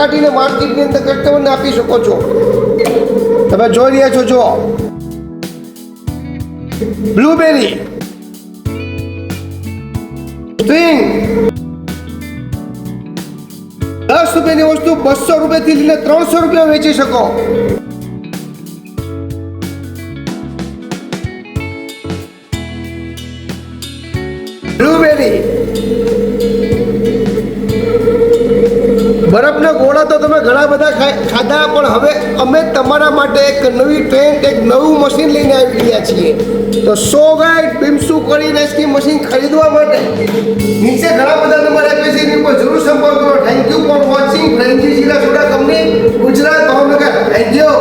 કાઢીને માર્કેટની અંદર કસ્ટમરને આપી શકો છો. તમે જોઈ રહ્યા છો, જો બ્લુબેરી સ્ટ્રિંગ 10 રૂપિયાની વસ્તુ 200 રૂપિયાથી લઈને 300 રૂપિયા વેચી શકો. બ્લુબેરી બરફના ગોળા તો તમે ઘણા બધા ખાધા, પણ હવે અમે તમારા માટે એક નવી ટ્રેન્ડ, એક નવું મશીન લઈને આવી ગયા છીએ. તો સો ગાઈડ બિમસુ કરીને આઈસ્ક્રીમ મશીન ખરીદવા માટે નીચે ઘણા બધા નંબર આપ્યા છે, એની પર જરૂર સંપર્ક કરો. Thank you for watching frankie jeera soda company, Gujarat, Bhavnagar. Thank you.